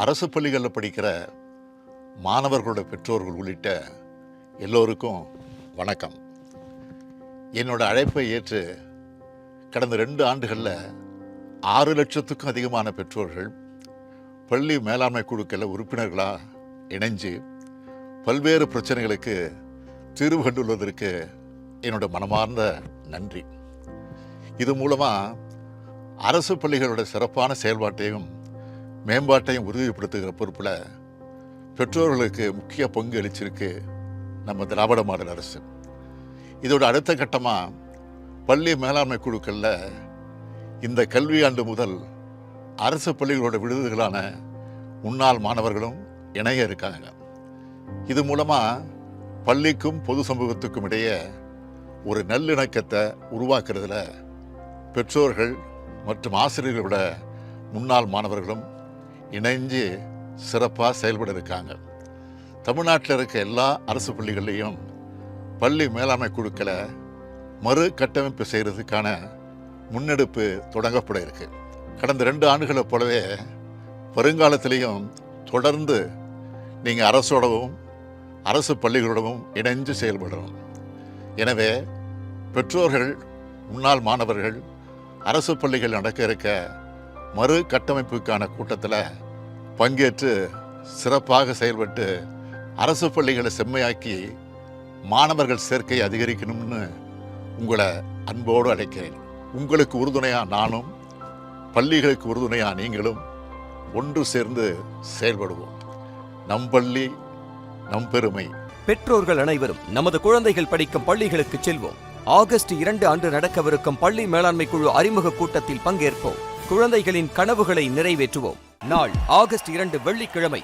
அரசு பள்ளிகளில் படிக்கிற மாணவர்களோட பெற்றோர்கள் உள்ளிட்ட எல்லோருக்கும் வணக்கம். என்னோட அழைப்பை ஏற்று கடந்த 2 ஆண்டுகளில் 6 லட்சத்துக்கும் அதிகமான பெற்றோர்கள் பள்ளி மேலாண்மை குழுக்களில் உறுப்பினர்களாக இணைஞ்சு பல்வேறு பிரச்சனைகளுக்கு தீர்வு கண்டுள்ளதற்கு என்னோட மனமார்ந்த நன்றி. இது மூலமாக அரசு பள்ளிகளோட சிறப்பான செயல்பாட்டையும் மேம்பாட்டையும் உறுதிப்படுத்துகிற பொறுப்பில் பெற்றோர்களுக்கு முக்கிய பங்கு அளிச்சிருக்கு நம்ம திராவிட மாடல் அரசு. இதோட அடுத்த கட்டமாக பள்ளி மேலாண்மை குழுக்களில் இந்த கல்வியாண்டு முதல் அரசு பள்ளிகளோட விடுதிகளான முன்னாள் மாணவர்களும் இணைய இருக்காங்க. இது மூலமாக பள்ளிக்கும் பொது சமூகத்துக்கும் இடையே ஒரு நல்லிணக்கத்தை உருவாக்குறதுல பெற்றோர்கள் மற்றும் ஆசிரியர்களோட முன்னாள் மாணவர்களும் இணைஞ்சு சிறப்பாக செயல்பட இருக்காங்க. தமிழ்நாட்டில் இருக்க எல்லா அரசு பள்ளிகள்லேயும் பள்ளி மேலாண்மை குழுக்களை மறு கட்டமைப்பு செய்கிறதுக்கான முன்னெடுப்பு தொடங்கப்பட இருக்கு. கடந்த 2 ஆண்டுகளை போலவே வருங்காலத்திலையும் தொடர்ந்து நீங்கள் அரசோடவும் அரசு பள்ளிகளோடவும் இணைஞ்சு செயல்படணும். எனவே பெற்றோர்கள், முன்னாள் மாணவர்கள் அரசு பள்ளிகள் நடக்க இருக்க மறு கட்டமைப்புக்கான கூட்டத்தில் பங்கேற்று சிறப்பாக செயல்பட்டு அரசு பள்ளிகளை செம்மையாக்கி மாணவர்கள் சேர்க்கை அதிகரிக்கணும்னு உங்களை அன்போடு அழைக்கிறேன். உங்களுக்கு உறுதுணையாக நானும், பள்ளிகளுக்கு உறுதுணையாக நீங்களும் ஒன்று சேர்ந்து செயல்படுவோம். நம் பள்ளி நம் பெருமை. பெற்றோர்கள் அனைவரும் நமது குழந்தைகள் படிக்கும் பள்ளிகளுக்கு செல்வோம். ஆகஸ்ட் 2 அன்று நடக்கவிருக்கும் பள்ளி மேலாண்மை குழு அறிமுக கூட்டத்தில் பங்கேற்போம். குழந்தைகளின் கனவுகளை நிறைவேற்றுவோம். நாள் ஆகஸ்ட் 2 வெள்ளிக்கிழமை.